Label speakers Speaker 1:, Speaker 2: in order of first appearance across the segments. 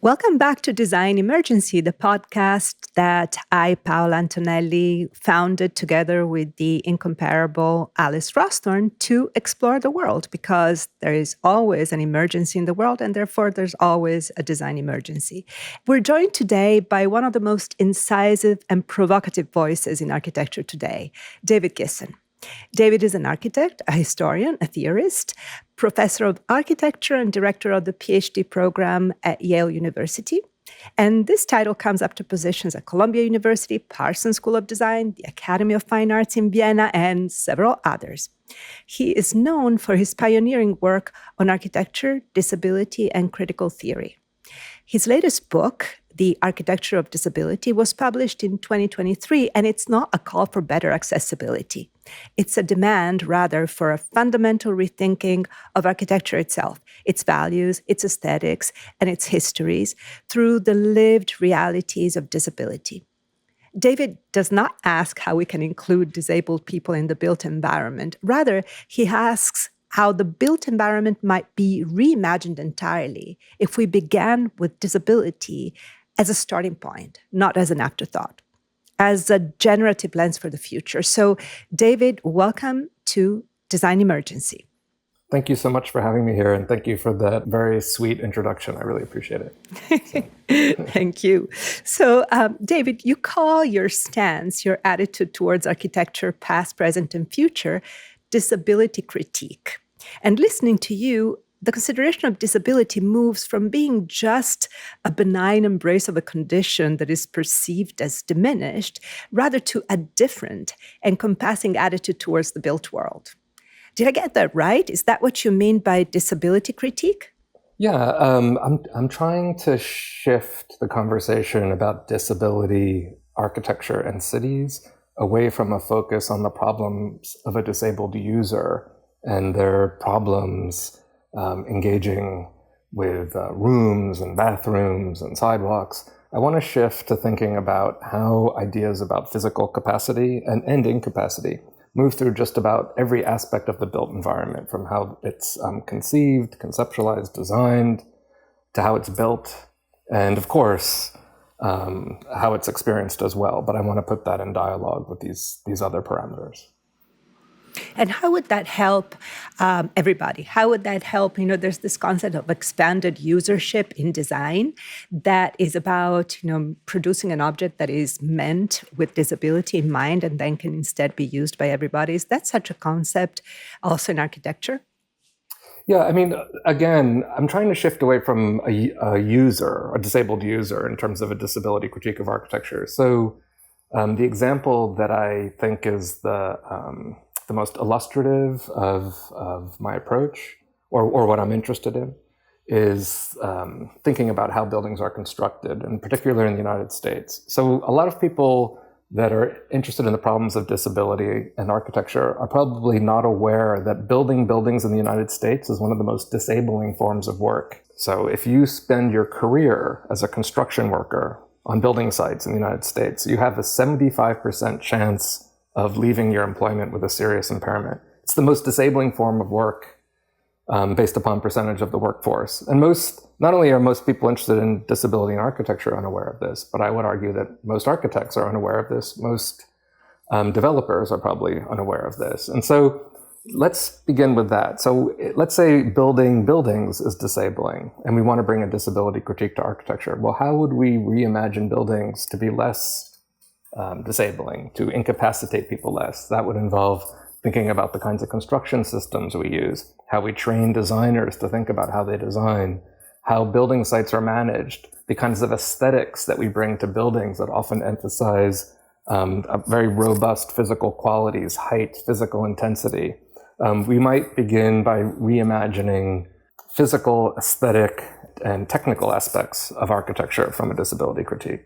Speaker 1: Welcome back to Design Emergency, the podcast that I, Paola Antonelli, founded together with the incomparable Alice Rawsthorne to explore the world, because there is always an emergency in the world and therefore there's always a design emergency. We're joined today by one of the most incisive and provocative voices in architecture today, David Gissen. David is an architect, a historian, a theorist, professor of architecture and director of the PhD program at Yale University. And this title comes up to positions at Columbia University, Parsons School of Design, the Academy of Fine Arts in Vienna, and several others. He is known for his pioneering work on architecture, disability, and critical theory. His latest book, The Architecture of Disability, was published in 2023, and it's not a call for better accessibility. It's a demand, rather, for a fundamental rethinking of architecture itself, its values, its aesthetics, and its histories through the lived realities of disability. David does not ask how we can include disabled people in the built environment. Rather, he asks how the built environment might be reimagined entirely if we began with disability as a starting point, not as an afterthought, as a generative lens for the future. So, David, welcome to Design Emergency.
Speaker 2: Thank you so much for having me here, and thank you for that very sweet introduction. I really appreciate it.
Speaker 1: Thank you. So, David, you call your stance, your attitude towards architecture, past, present, and future, disability critique. And listening to you, the consideration of disability moves from being just a benign embrace of a condition that is perceived as diminished, rather to a different, encompassing attitude towards the built world. Did I get that right? Is that what you mean by disability critique?
Speaker 2: Yeah, I'm trying to shift the conversation about disability, architecture, and cities away from a focus on the problems of a disabled user and their problems engaging with rooms and bathrooms and sidewalks. I want to shift to thinking about how ideas about physical capacity and incapacity move through just about every aspect of the built environment, from how it's conceived, conceptualized, designed, to how it's built, and of course, how it's experienced as well. But I want to put that in dialogue with these other parameters.
Speaker 1: And how would that help everybody? How would that help? There's this concept of expanded usership in design that is about, producing an object that is meant with disability in mind and then can instead be used by everybody. Is that such a concept also in architecture?
Speaker 2: Yeah, I mean, again, I'm trying to shift away from a user, a disabled user, in terms of a disability critique of architecture. So the example that I think is the most illustrative of my approach, or what I'm interested in, is thinking about how buildings are constructed, and particularly in the United States. So a lot of people that are interested in the problems of disability and architecture are probably not aware that building buildings in the United States is one of the most disabling forms of work. So if you spend your career as a construction worker on building sites in the United States, you have a 75% chance of leaving your employment with a serious impairment. It's the most disabling form of work based upon percentage of the workforce. And not only are most people interested in disability and architecture unaware of this, but I would argue that most architects are unaware of this. Most developers are probably unaware of this. And so let's begin with that. So let's say building buildings is disabling, and we want to bring a disability critique to architecture. Well, how would we reimagine buildings to be less disabling, to incapacitate people less? That would involve thinking about the kinds of construction systems we use, how we train designers to think about how they design, how building sites are managed, the kinds of aesthetics that we bring to buildings that often emphasize very robust physical qualities, height, physical intensity. We might begin by reimagining physical, aesthetic, and technical aspects of architecture from a disability critique.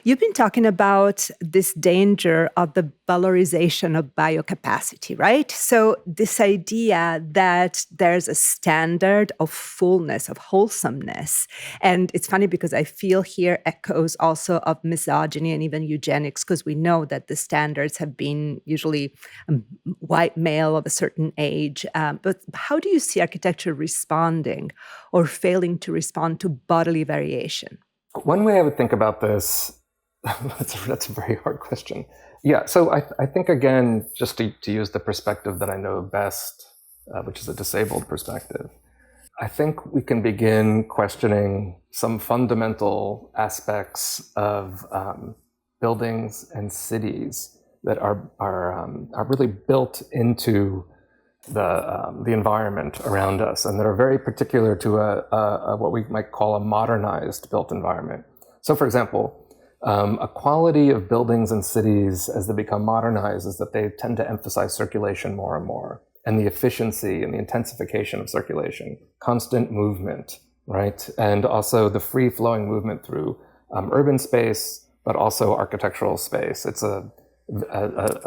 Speaker 1: You've been talking about this danger of the valorization of biocapacity, right? So, this idea that there's a standard of fullness, of wholesomeness. And it's funny because I feel here echoes also of misogyny and even eugenics, because we know that the standards have been usually white male of a certain age. But how do you see architecture responding or failing to respond to bodily variation?
Speaker 2: One way I would think about this, that's a very hard question. Yeah, so I think, again, just to use the perspective that I know best, which is a disabled perspective, I think we can begin questioning some fundamental aspects of buildings and cities that are really built into the environment around us, and that are very particular to a what we might call a modernized built environment. So, for example, a quality of buildings and cities as they become modernized is that they tend to emphasize circulation more and more, and the efficiency and the intensification of circulation, constant movement, right? And also the free-flowing movement through urban space, but also architectural space. It's a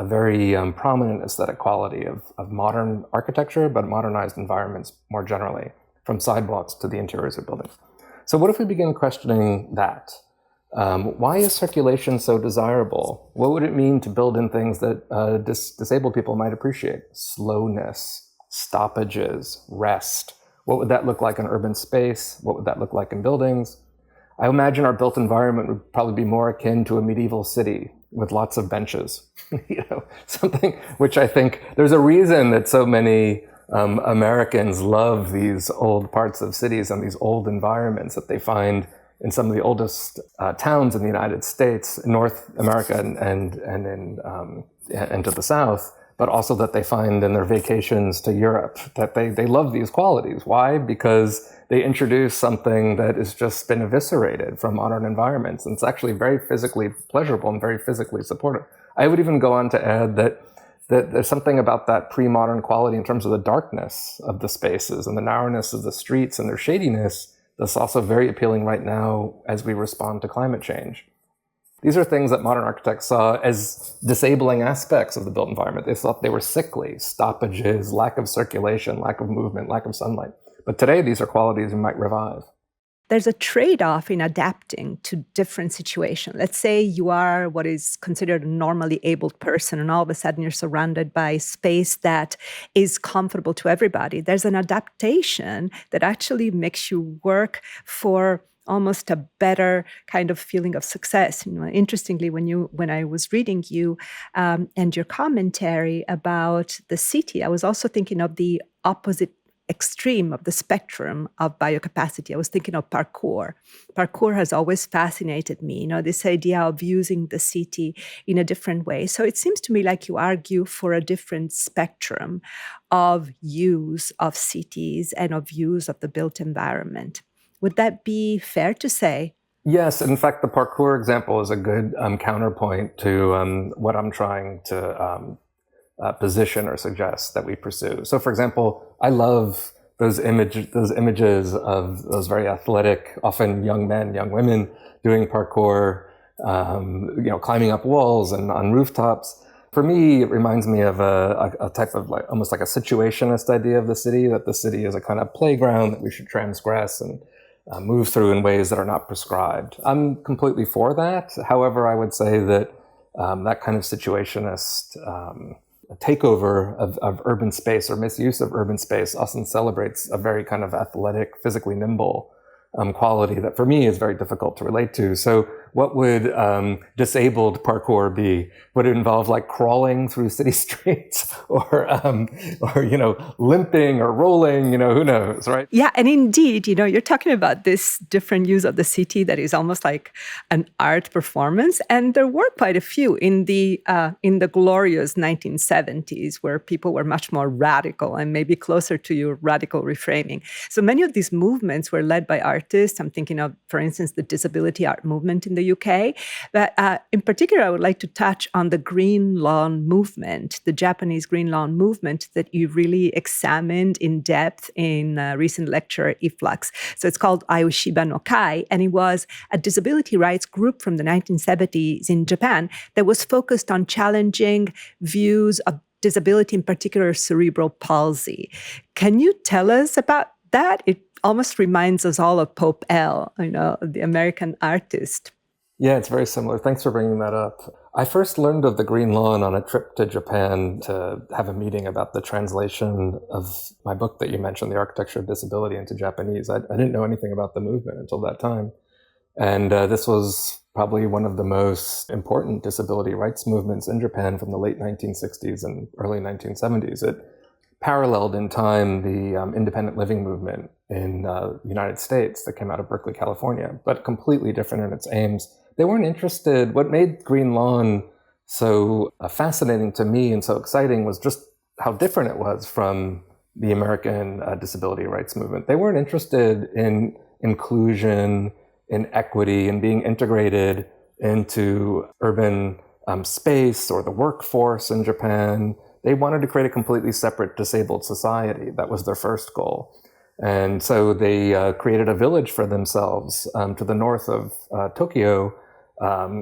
Speaker 2: very prominent aesthetic quality of modern architecture, but modernized environments more generally, from sidewalks to the interiors of buildings. So what if we begin questioning that? Why is circulation so desirable? What would it mean to build in things that disabled people might appreciate? Slowness, stoppages, rest. What would that look like in urban space? What would that look like in buildings? I imagine our built environment would probably be more akin to a medieval city with lots of benches, something which I think there's a reason that so many Americans love these old parts of cities and these old environments that they find in some of the oldest towns in the United States, in North America and to the South, but also that they find in their vacations to Europe, that they love these qualities. Why? Because they introduce something that has just been eviscerated from modern environments. And it's actually very physically pleasurable and very physically supportive. I would even go on to add that there's something about that pre-modern quality in terms of the darkness of the spaces and the narrowness of the streets and their shadiness that's also very appealing right now as we respond to climate change. These are things that modern architects saw as disabling aspects of the built environment. They thought they were sickly, stoppages, lack of circulation, lack of movement, lack of sunlight. But today, these are qualities we might revive.
Speaker 1: There's a trade-off in adapting to different situations. Let's say you are what is considered a normally abled person, and all of a sudden you're surrounded by space that is comfortable to everybody. There's an adaptation that actually makes you work for almost a better kind of feeling of success. Interestingly, when I was reading you and your commentary about the city, I was also thinking of the opposite extreme of the spectrum of biocapacity. I was thinking of parkour. Parkour has always fascinated me, this idea of using the city in a different way. So it seems to me like you argue for a different spectrum of use of cities and of use of the built environment. Would that be fair to say?
Speaker 2: Yes. In fact, the parkour example is a good counterpoint to what I'm trying to position or suggest that we pursue. So, for example, I love those images of those very athletic, often young men, young women doing parkour, climbing up walls and on rooftops. For me, it reminds me of a type of almost like a situationist idea of the city, that the city is a kind of playground that we should transgress and move through in ways that are not prescribed. I'm completely for that. However, I would say that that kind of situationist takeover of urban space or misuse of urban space often celebrates a very kind of athletic, physically nimble quality that for me is very difficult to relate to. So what would disabled parkour be? Would it involve like crawling through city streets or limping or rolling, who knows, right?
Speaker 1: Yeah, and indeed, you're talking about this different use of the city that is almost like an art performance. And there were quite a few in the glorious 1970s where people were much more radical and maybe closer to your radical reframing. So many of these movements were led by artists. I'm thinking of, for instance, the disability art movement in the the UK. But in particular, I would like to touch on the Green Lawn movement, the Japanese Green Lawn movement that you really examined in depth in a recent lecture at Efflux. So it's called Ayoshiba no Kai, and it was a disability rights group from the 1970s in Japan that was focused on challenging views of disability, in particular cerebral palsy. Can you tell us about that? It almost reminds us all of Pope L, the American artist.
Speaker 2: Yeah, it's very similar. Thanks for bringing that up. I first learned of the Green Lawn on a trip to Japan to have a meeting about the translation of my book that you mentioned, The Architecture of Disability, into Japanese. I didn't know anything about the movement until that time. And this was probably one of the most important disability rights movements in Japan from the late 1960s and early 1970s. It paralleled in time the independent living movement in the United States that came out of Berkeley, California, but completely different in its aims. They weren't interested. What made Green Lawn so fascinating to me and so exciting was just how different it was from the American disability rights movement. They weren't interested in inclusion, in equity, and being integrated into urban space or the workforce in Japan. They wanted to create a completely separate disabled society. That was their first goal. And so they created a village for themselves to the north of Tokyo,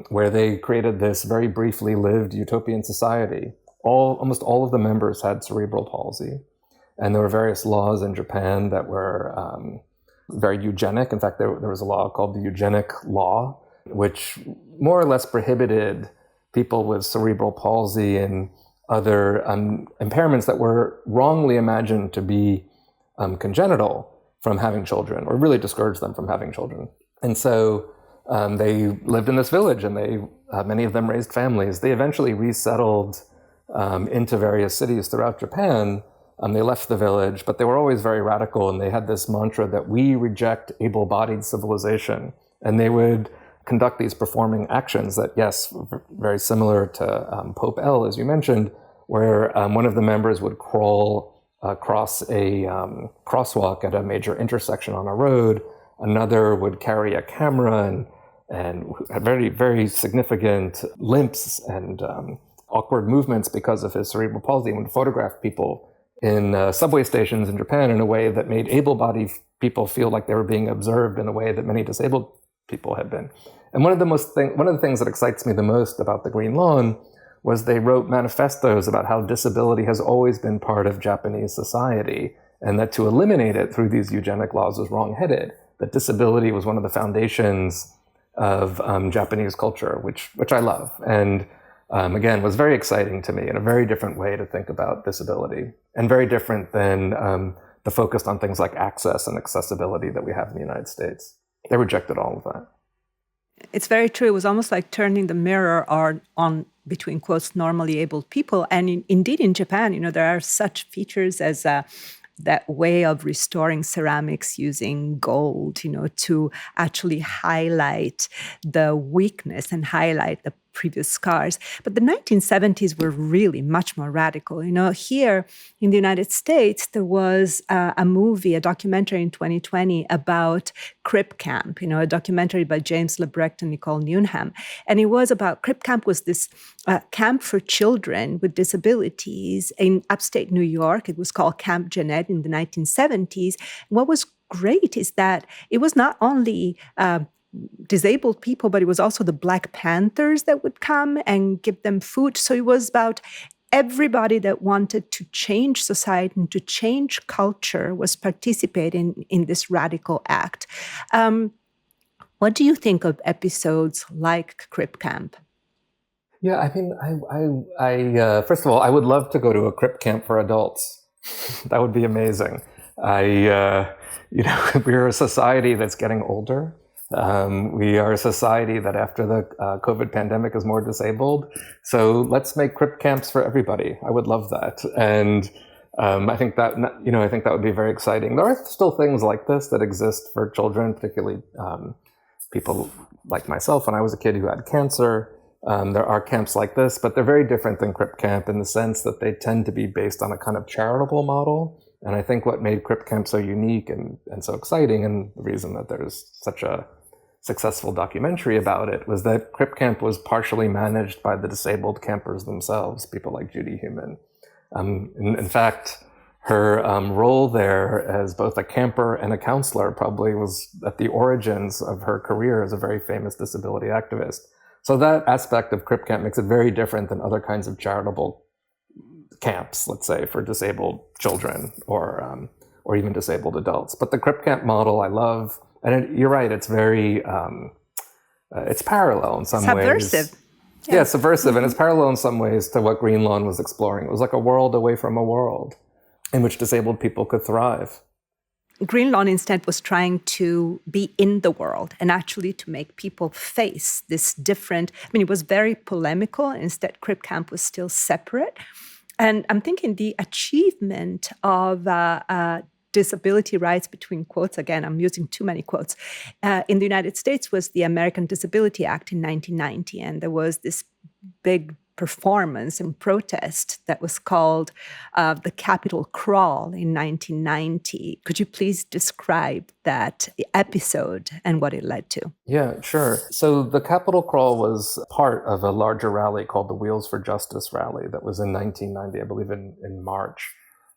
Speaker 2: where they created this very briefly lived utopian society. Almost all of the members had cerebral palsy. And there were various laws in Japan that were very eugenic. In fact, there was a law called the eugenic law, which more or less prohibited people with cerebral palsy and other impairments that were wrongly imagined to be congenital from having children, or really discouraged them from having children. And so they lived in this village, and many of them raised families. They eventually resettled into various cities throughout Japan. They left the village, but they were always very radical, and they had this mantra that we reject able-bodied civilization. And they would conduct these performing actions that, yes, very similar to Pope L, as you mentioned, where one of the members would crawl across a crosswalk at a major intersection on a road. Another would carry a camera and had very, very significant limps and awkward movements because of his cerebral palsy, and would photograph people in subway stations in Japan in a way that made able-bodied people feel like they were being observed in a way that many disabled people had been. And one of the things that excites me the most about the Green Lawn was they wrote manifestos about how disability has always been part of Japanese society, and that to eliminate it through these eugenic laws was wrong-headed, that disability was one of the foundations of Japanese culture, which I love. And again, was very exciting to me, in a very different way to think about disability, and very different than the focus on things like access and accessibility that we have in the United States. They rejected all of that.
Speaker 1: It's very true. It was almost like turning the mirror on between quotes, normally abled people. And indeed, in Japan, there are such features as that way of restoring ceramics using gold, to actually highlight the weakness and highlight the previous scars. But the 1970s were really much more radical. Here in the United States, there was a documentary in 2020 about Crip Camp, a documentary by James Lebrecht and Nicole Newnham. And it was about, Crip Camp was this camp for children with disabilities in upstate New York. It was called Camp Jeanette in the 1970s. What was great is that it was not only disabled people, but it was also the Black Panthers that would come and give them food. So it was about everybody that wanted to change society and to change culture was participating in this radical act. What do you think of episodes like Crip Camp?
Speaker 2: Yeah, I mean, I first of all, I would love to go to a Crip Camp for adults. That would be amazing. We're a society that's getting older. We are a society that after the COVID pandemic is more disabled. So let's make Crip Camps for everybody. I would love that. And I think that would be very exciting. There are still things like this that exist for children, particularly people like myself. When I was a kid who had cancer, there are camps like this, but they're very different than Crip Camp in the sense that they tend to be based on a kind of charitable model. And I think what made Crip Camp so unique and so exciting, and the reason that there's such a successful documentary about it was that Crip Camp was partially managed by the disabled campers themselves, people like Judy Heumann. In fact, her role there as both a camper and a counselor probably was at the origins of her career as a very famous disability activist. So that aspect of Crip Camp makes it very different than other kinds of charitable camps, let's say, for disabled children or even disabled adults. But the Crip Camp model I love, and you're right, it's very, it's parallel in some
Speaker 1: Subversive.
Speaker 2: ways. Yeah, subversive, and it's parallel in some ways to what Green Lawn was exploring. It was like a world away from a world in which disabled people could thrive.
Speaker 1: Green Lawn instead was trying to be in the world and actually to make people face this different, it was very polemical. Instead, Crip Camp was still separate. And I'm thinking the achievement of disability rights, between quotes, again, I'm using too many quotes, in the United States was the American Disability Act in 1990. And there was this big performance and protest that was called the Capitol Crawl in 1990. Could you please describe that episode and what it led to?
Speaker 2: Yeah, sure. So the Capitol Crawl was part of a larger rally called the Wheels for Justice rally that was in 1990, I believe in March.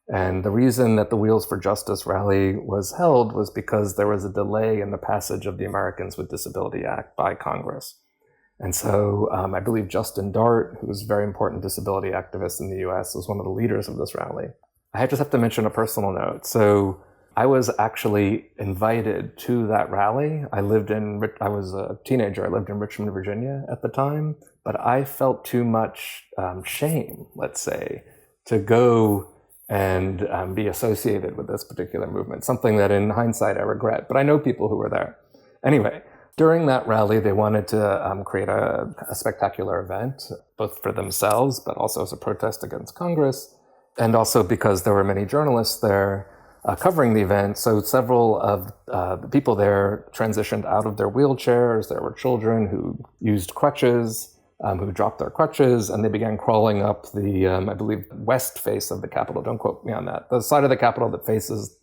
Speaker 2: And the reason that the Wheels for Justice rally was held was because there was a delay in the passage of the Americans with Disability Act by Congress. And so I believe Justin Dart, who was a very important disability activist in the US, was one of the leaders of this rally. I just have to mention a personal note. So I was actually invited to that rally. I was a teenager. I lived in Richmond, Virginia at the time, but I felt too much shame, let's say, to go and be associated with this particular movement, something that in hindsight I regret. But I know people who were there. Anyway, during that rally, they wanted to create a spectacular event, both for themselves, but also as a protest against Congress, and also because there were many journalists there covering the event. So several of the people there transitioned out of their wheelchairs. There were children who used crutches, who dropped their crutches, and they began crawling up the, I believe, west face of the Capitol. Don't quote me on that. The side of the Capitol that faces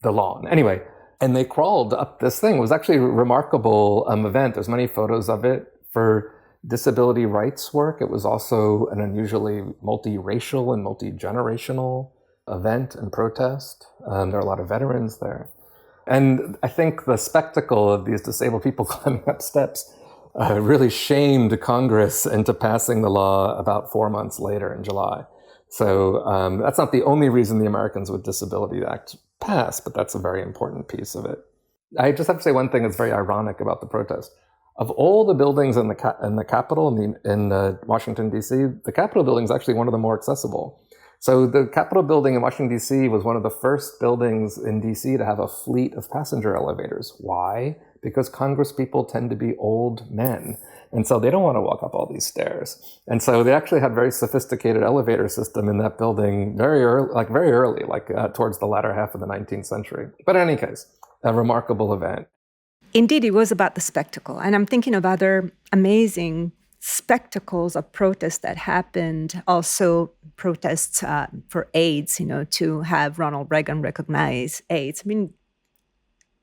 Speaker 2: the lawn. Anyway, and they crawled up this thing. It was actually a remarkable event. There's many photos of it. For disability rights work, it was also an unusually multiracial and multi-generational event and protest. There are a lot of veterans there. And I think the spectacle of these disabled people climbing up steps really shamed Congress into passing the law about 4 months later in July. So that's not the only reason the Americans with Disability Act passed, but that's a very important piece of it. I just have to say one thing that's very ironic about the protest. Of all the buildings in the Capitol, in Washington, D.C., the Capitol building is actually one of the more accessible. So the Capitol building in Washington, D.C. was one of the first buildings in D.C. to have a fleet of passenger elevators. Why? Because Congress people tend to be old men. And so they don't want to walk up all these stairs. And so they actually had a very sophisticated elevator system in that building very early, towards the latter half of the 19th century. But in any case, a remarkable event.
Speaker 1: Indeed, it was about the spectacle. And I'm thinking of other amazing spectacles of protests that happened, also protests for AIDS, to have Ronald Reagan recognize AIDS.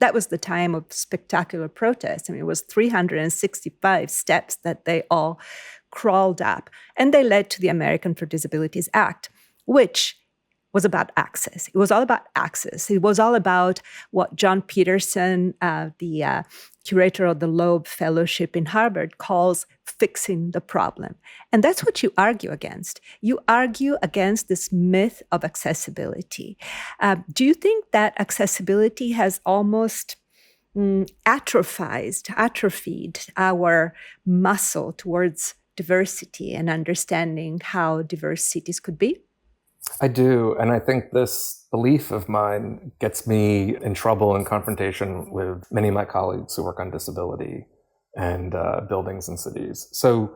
Speaker 1: That was the time of spectacular protests. It was 365 steps that they all crawled up. And they led to the American for Disabilities Act, which was about access. It was all about access. It was all about what John Peterson, the curator of the Loeb Fellowship in Harvard, calls fixing the problem. And that's what you argue against. You argue against this myth of accessibility. Do you think that accessibility has almost atrophied our muscle towards diversity and understanding how diverse cities could be?
Speaker 2: I do. And I think this belief of mine gets me in trouble and confrontation with many of my colleagues who work on disability and buildings and cities. So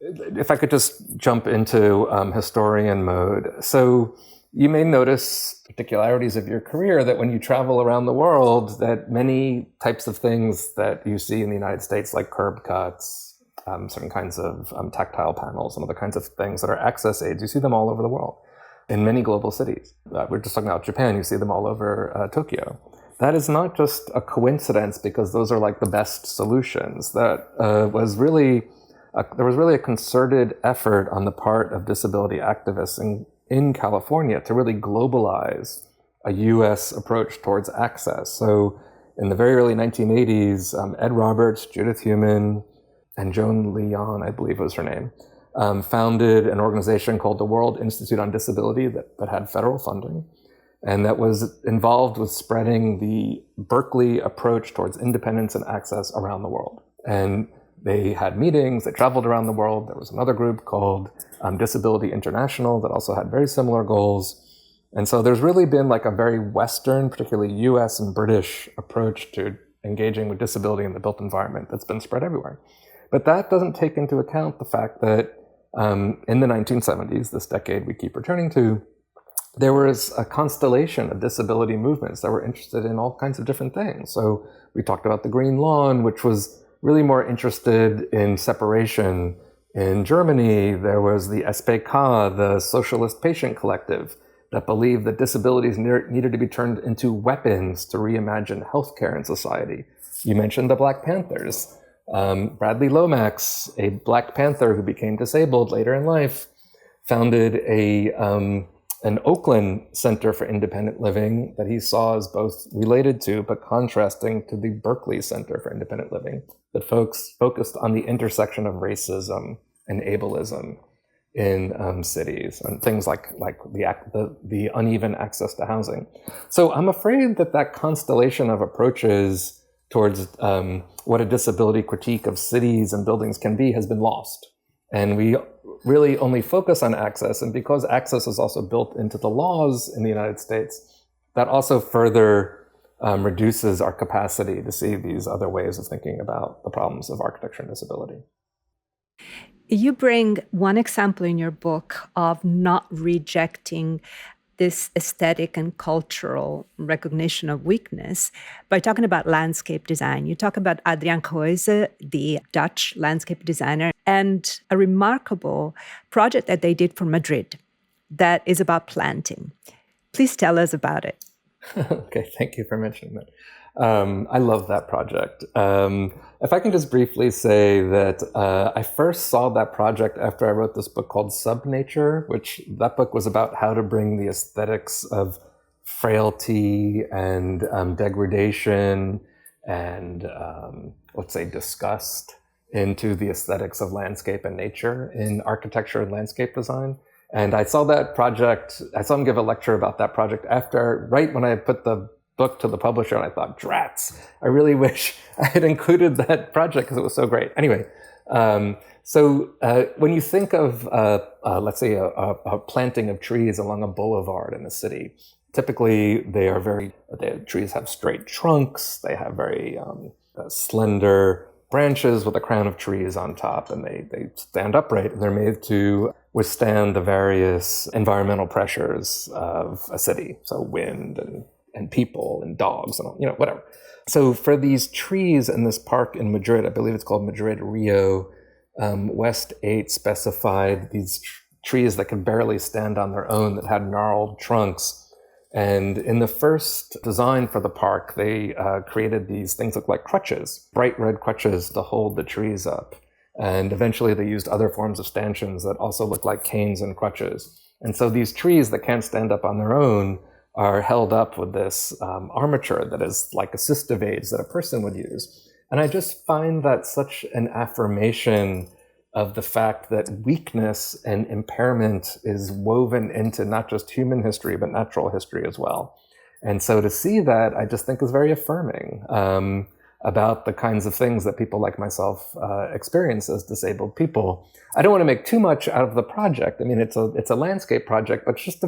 Speaker 2: if I could just jump into historian mode. So you may notice particularities of your career that when you travel around the world, that many types of things that you see in the United States, like curb cuts, certain kinds of tactile panels and other kinds of things that are access aids, you see them all over the world in many global cities. We're just talking about Japan, you see them all over Tokyo. that is not just a coincidence because those are like the best solutions. That was really, there was really a concerted effort on the part of disability activists in California to really globalize a US approach towards access. So in the very early 1980s, Ed Roberts, Judith Heumann, and Joan Leon, I believe was her name, founded an organization called the World Institute on Disability that had federal funding, and that was involved with spreading the Berkeley approach towards independence and access around the world. And they had meetings, they traveled around the world. There was another group called Disability International that also had very similar goals. And so there's really been like a very Western, particularly US and British approach to engaging with disability in the built environment that's been spread everywhere. But that doesn't take into account the fact that in the 1970s, this decade we keep returning to, there was a constellation of disability movements that were interested in all kinds of different things. So we talked about the Green Lawn, which was really more interested in separation. In Germany, there was the SPK, the Socialist Patient Collective, that believed that disabilities needed to be turned into weapons to reimagine healthcare in society. You mentioned the Black Panthers. Bradley Lomax, a Black Panther who became disabled later in life, founded an Oakland Center for Independent Living that he saw as both related to but contrasting to the Berkeley Center for Independent Living that focused on the intersection of racism and ableism in cities and things like the uneven access to housing. So I'm afraid that constellation of approaches towards what a disability critique of cities and buildings can be has been lost. And we really only focus on access. And because access is also built into the laws in the United States, that also further reduces our capacity to see these other ways of thinking about the problems of architecture and disability.
Speaker 1: You bring one example in your book of not rejecting this aesthetic and cultural recognition of weakness by talking about landscape design. You talk about Adriaan Geuze, the Dutch landscape designer, and a remarkable project that they did for Madrid that is about planting. Please tell us about it.
Speaker 2: Okay, thank you for mentioning that. I love that project. If I can just briefly say that I first saw that project after I wrote this book called Subnature, which that book was about how to bring the aesthetics of frailty and degradation and, let's say, disgust into the aesthetics of landscape and nature in architecture and landscape design. And I saw that project, I saw him give a lecture about that project right when I put the book to the publisher, and I thought, drats, I really wish I had included that project because it was so great. Anyway, so when you think of, let's say, a planting of trees along a boulevard in a city, typically trees have straight trunks, they have very slender branches with a crown of trees on top, and they stand upright, and they're made to withstand the various environmental pressures of a city, so wind and people and dogs and whatever. So for these trees in this park in Madrid, I believe it's called Madrid Rio, West 8 specified these trees that could barely stand on their own that had gnarled trunks. And in the first design for the park, they created these things that look like crutches, bright red crutches to hold the trees up. And eventually they used other forms of stanchions that also look like canes and crutches. And so these trees that can't stand up on their own are held up with this armature that is like assistive aids that a person would use. And I just find that such an affirmation of the fact that weakness and impairment is woven into not just human history, but natural history as well. And so to see that, I just think is very affirming about the kinds of things that people like myself experience as disabled people. I don't want to make too much out of the project. I mean, it's a landscape project, but it's just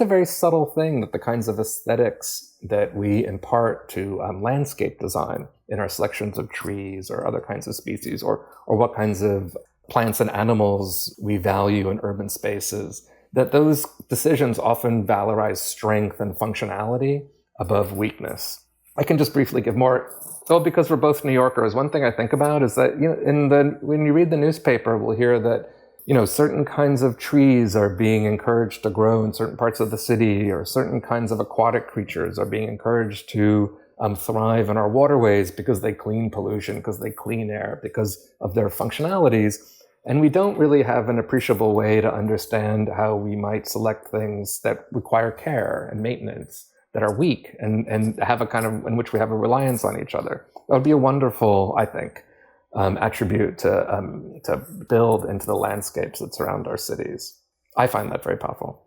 Speaker 2: a very subtle thing that the kinds of aesthetics that we impart to landscape design in our selections of trees or other kinds of species, or what kinds of plants and animals we value in urban spaces, that those decisions often valorize strength and functionality above weakness. I can just briefly give more. Well, because we're both New Yorkers, one thing I think about is that when you read the newspaper, we'll hear that certain kinds of trees are being encouraged to grow in certain parts of the city, or certain kinds of aquatic creatures are being encouraged to thrive in our waterways because they clean pollution, because they clean air, because of their functionalities. And we don't really have an appreciable way to understand how we might select things that require care and maintenance, that are weak, and have a kind of, in which we have a reliance on each other. That would be a wonderful, I think, attribute to build into the landscapes that surround our cities. I find that very powerful.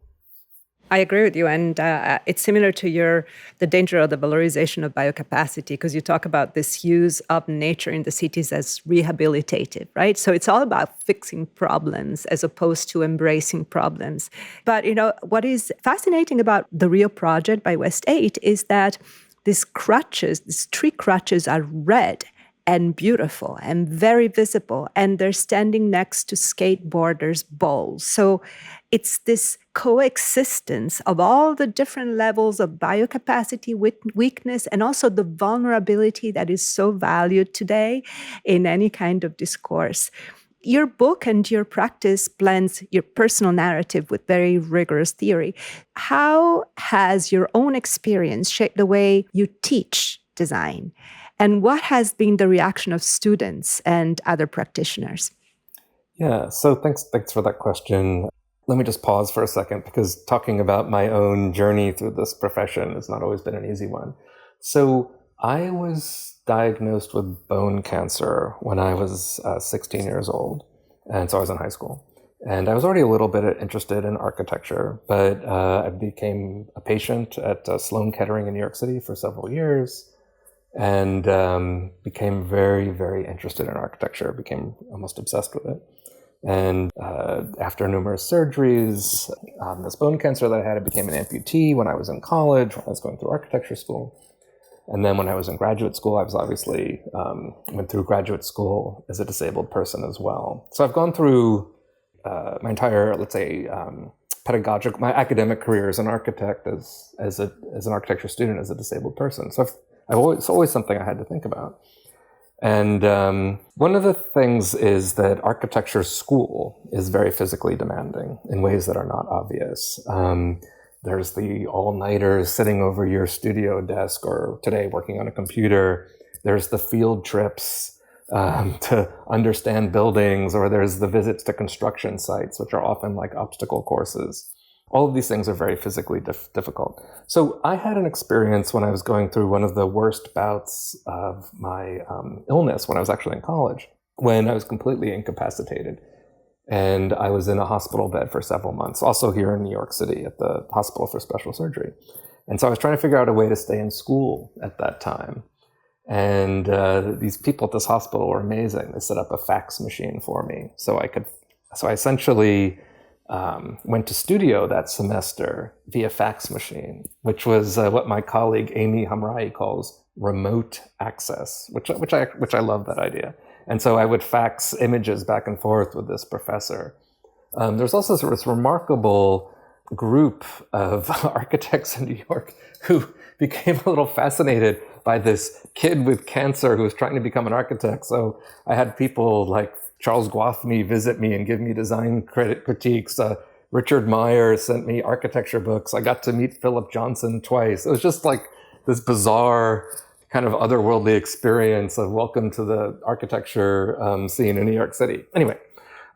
Speaker 1: I agree with you, and it's similar to the danger of the valorization of biocapacity, because you talk about this use of nature in the cities as rehabilitative, right? So it's all about fixing problems as opposed to embracing problems. But what is fascinating about the Rio project by West 8 is that these tree crutches are red and beautiful and very visible, and they're standing next to skateboarders' bowls. So it's this coexistence of all the different levels of biocapacity, weakness, and also the vulnerability that is so valued today in any kind of discourse. Your book and your practice blends your personal narrative with very rigorous theory. How has your own experience shaped the way you teach design? And what has been the reaction of students and other practitioners?
Speaker 2: Yeah, so thanks for that question. Let me just pause for a second, because talking about my own journey through this profession has not always been an easy one. So I was diagnosed with bone cancer when I was 16 years old, and so I was in high school. And I was already a little bit interested in architecture, but I became a patient at Sloan Kettering in New York City for several years, and became very, very interested in architecture, became almost obsessed with it. And after numerous surgeries, this bone cancer that I had, I became an amputee when I was in college, when I was going through architecture school. And then when I was in graduate school, I was obviously went through graduate school as a disabled person as well. So I've gone through my entire, let's say, my academic career as an architect, as an architecture student, as a disabled person. So it's always something I had to think about. And one of the things is that architecture school is very physically demanding in ways that are not obvious. There's the all-nighters sitting over your studio desk, or today working on a computer. There's the field trips to understand buildings, or there's the visits to construction sites, which are often like obstacle courses. All of these things are very physically difficult. So I had an experience when I was going through one of the worst bouts of my illness when I was actually in college, when I was completely incapacitated. And I was in a hospital bed for several months, also here in New York City at the Hospital for Special Surgery. And so I was trying to figure out a way to stay in school at that time. And these people at this hospital were amazing. They set up a fax machine for me. So I essentially went to studio that semester via fax machine, which was what my colleague Amy Hamrai calls remote access, which I love that idea. And so I would fax images back and forth with this professor. There's also this remarkable group of architects in New York who became a little fascinated by this kid with cancer who was trying to become an architect. So I had people like Charles Gwathmey visit me and give me design critiques. Richard Meyer sent me architecture books. I got to meet Philip Johnson twice. It was just like this bizarre kind of otherworldly experience of welcome to the architecture scene in New York City. Anyway,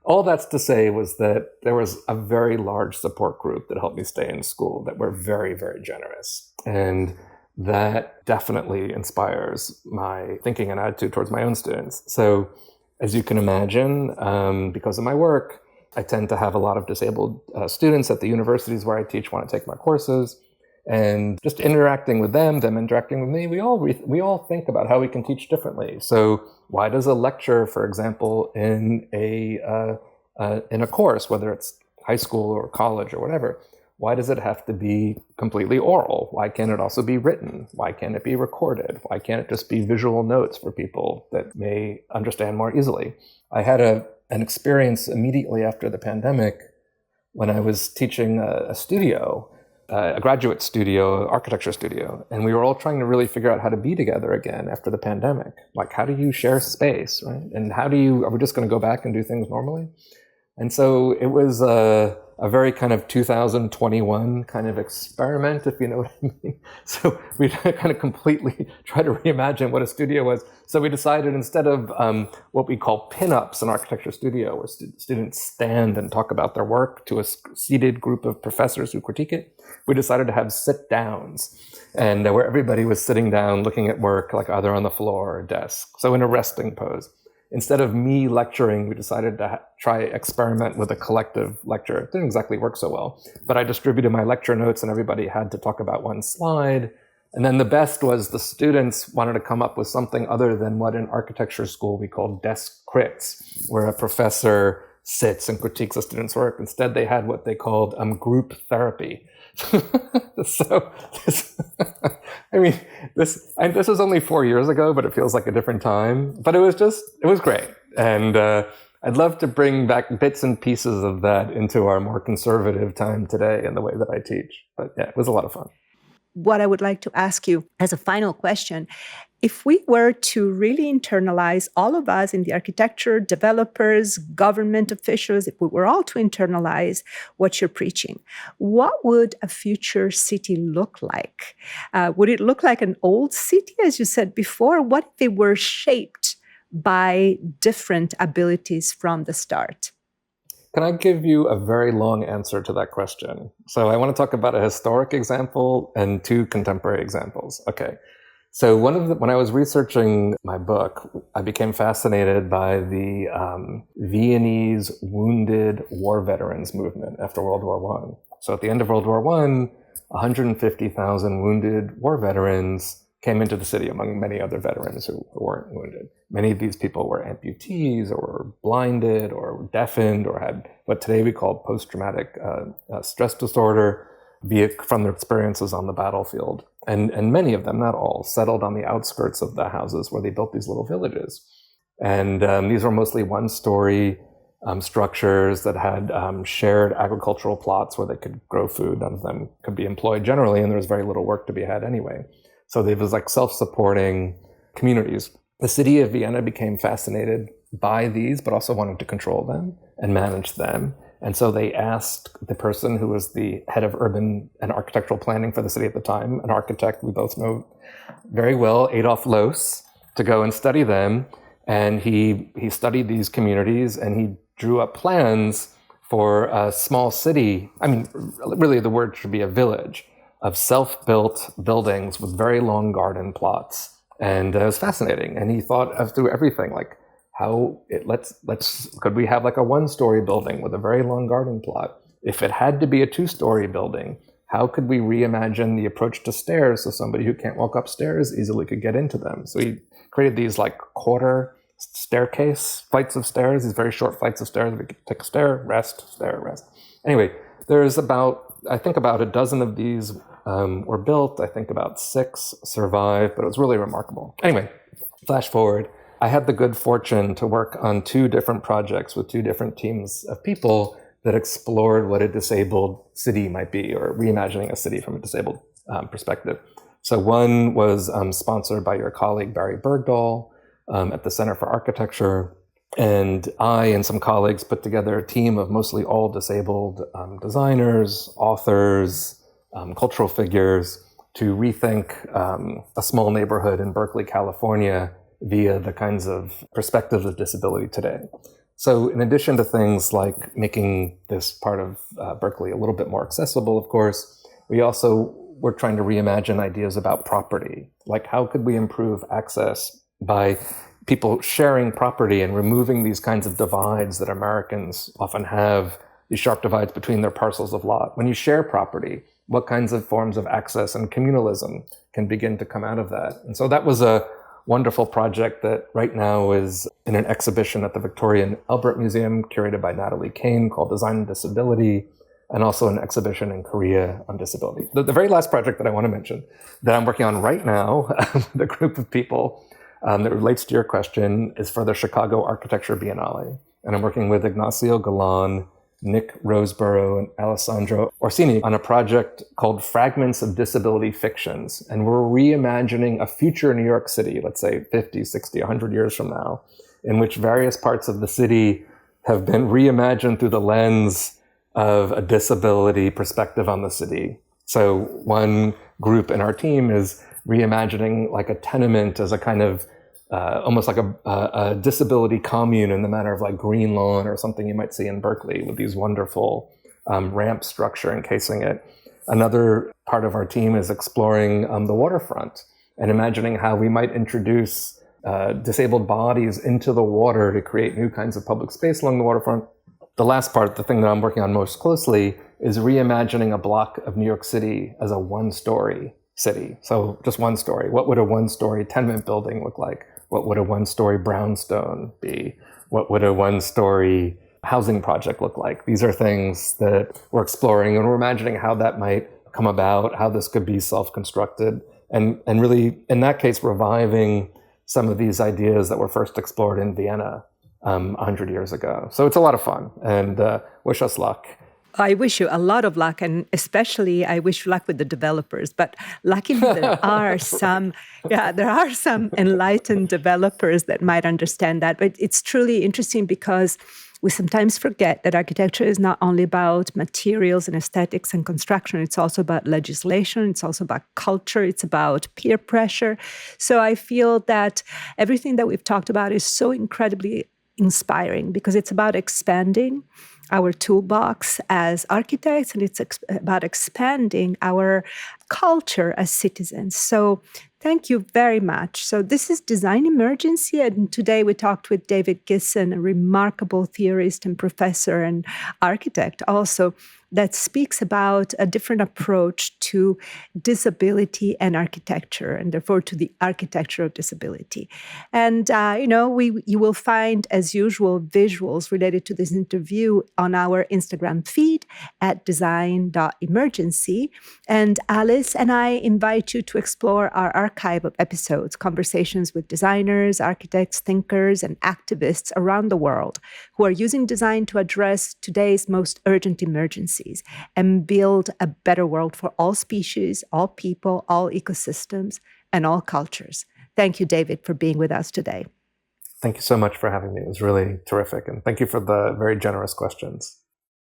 Speaker 2: all that's to say was that there was a very large support group that helped me stay in school that were very, very generous. And that definitely inspires my thinking and attitude towards my own students. So as you can imagine, because of my work, I tend to have a lot of disabled students at the universities where I teach want to take my courses. And just interacting with them interacting with me, we all think about how we can teach differently. So why does a lecture, for example, in a course, whether it's high school or college or whatever, why does it have to be completely oral? Why can't it also be written? Why can't it be recorded? Why can't it just be visual notes for people that may understand more easily? I had an experience immediately after the pandemic when I was teaching a studio, a graduate studio, architecture studio, and we were all trying to really figure out how to be together again after the pandemic. Like, how do you share space, right? And are we just going to go back and do things normally? And so it was a very kind of 2021 kind of experiment, if you know what I mean. So we kind of completely tried to reimagine what a studio was. So we decided instead of what we call pin-ups in architecture studio, where students stand and talk about their work to a seated group of professors who critique it, we decided to have sit-downs, and where everybody was sitting down looking at work, like either on the floor or desk, so in a resting pose. Instead of me lecturing, we decided to try experiment with a collective lecture. It didn't exactly work so well, but I distributed my lecture notes and everybody had to talk about one slide. And then the best was the students wanted to come up with something other than what in architecture school we call desk crits, where a professor sits and critiques a student's work. Instead, they had what they called group therapy. So, I mean, this was only 4 years ago, but it feels like a different time. But it was great. And I'd love to bring back bits and pieces of that into our more conservative time today in the way that I teach. But yeah, it was a lot of fun.
Speaker 1: What I would like to ask you as a final question, if we were to really internalize, all of us in the architecture, developers, government officials, if we were all to internalize what you're preaching, what would a future city look like? Would it look like an old city, as you said before? What if they were shaped by different abilities from the start?
Speaker 2: Can I give you a very long answer to that question? So I want to talk about a historic example and two contemporary examples. Okay. So when I was researching my book, I became fascinated by the Viennese wounded war veterans movement after World War I. So at the end of World War I, 150,000 wounded war veterans came into the city among many other veterans who weren't wounded. Many of these people were amputees or were blinded or deafened or had what today we call post-traumatic stress disorder, be it from their experiences on the battlefield. And many of them, not all, settled on the outskirts of the houses where they built these little villages. And these were mostly one-story structures that had shared agricultural plots where they could grow food. None of them could be employed generally, and there was very little work to be had anyway. So they was like self-supporting communities. The city of Vienna became fascinated by these, but also wanted to control them and manage them. And so they asked the person who was the head of urban and architectural planning for the city at the time, an architect we both know very well, Adolf Loos, to go and study them. And he studied these communities and he drew up plans for a small city. I mean, really the word should be a village of self-built buildings with very long garden plots. And it was fascinating. And he thought of through everything, like could we have like a one-story building with a very long garden plot? If it had to be a two-story building, how could we reimagine the approach to stairs so somebody who can't walk upstairs easily could get into them? So he created these like quarter staircase flights of stairs, these very short flights of stairs. We could take a stair, rest. Anyway, there's I think about a dozen of these were built. I think about 6 survived, but it was really remarkable. Anyway, flash forward. I had the good fortune to work on 2 different projects with 2 different teams of people that explored what a disabled city might be, or reimagining a city from a disabled perspective. So one was sponsored by your colleague, Barry Bergdahl, at the Center for Architecture. And I and some colleagues put together a team of mostly all disabled designers, authors, cultural figures to rethink a small neighborhood in Berkeley, California, via the kinds of perspectives of disability today. So in addition to things like making this part of Berkeley a little bit more accessible, of course, we also were trying to reimagine ideas about property. Like how could we improve access by people sharing property and removing these kinds of divides that Americans often have, these sharp divides between their parcels of lot. When you share property, what kinds of forms of access and communalism can begin to come out of that? And so that was a wonderful project that right now is in an exhibition at the Victoria and Albert Museum, curated by Natalie Kane, called Design and Disability, and also an exhibition in Korea on disability. The very last project that I want to mention that I'm working on right now with a group of people that relates to your question is for the Chicago Architecture Biennale. And I'm working with Ignacio Galan, Nick Roseborough, and Alessandro Orsini on a project called Fragments of Disability Fictions. And we're reimagining a future New York City, let's say 50, 60, 100 years from now, in which various parts of the city have been reimagined through the lens of a disability perspective on the city. So one group in our team is reimagining like a tenement as a kind of almost like a disability commune in the manner of like Green Lawn or something you might see in Berkeley with these wonderful ramp structure encasing it. Another part of our team is exploring the waterfront and imagining how we might introduce disabled bodies into the water to create new kinds of public space along the waterfront. The last part, the thing that I'm working on most closely, is reimagining a block of New York City as a one-story city. So just one story. What would a one-story tenement building look like? What would a one-story brownstone be? What would a one-story housing project look like? These are things that we're exploring, and we're imagining how that might come about, how this could be self-constructed, and really, in that case, reviving some of these ideas that were first explored in Vienna 100 years ago. So it's a lot of fun, and wish us luck.
Speaker 1: I wish you a lot of luck, and especially I wish you luck with the developers. But luckily, there are some enlightened developers that might understand that. But it's truly interesting because we sometimes forget that architecture is not only about materials and aesthetics and construction. It's also about legislation. It's also about culture. It's about peer pressure. So I feel that everything that we've talked about is so incredibly inspiring because it's about expanding our toolbox as architects, and it's about expanding our culture as citizens. So thank you very much. So this is Design Emergency, and today we talked with David Gissen, a remarkable theorist and professor and architect also, that speaks about a different approach to disability and architecture, and therefore to the architecture of disability. And, you will find, as usual, visuals related to this interview on our Instagram feed at design.emergency. And Alice and I invite you to explore our archive of episodes, conversations with designers, architects, thinkers, and activists around the world who are using design to address today's most urgent emergencies and build a better world for all species, all people, all ecosystems, and all cultures. Thank you, David, for being with us today.
Speaker 2: Thank you so much for having me. It was really terrific. And thank you for the very generous questions.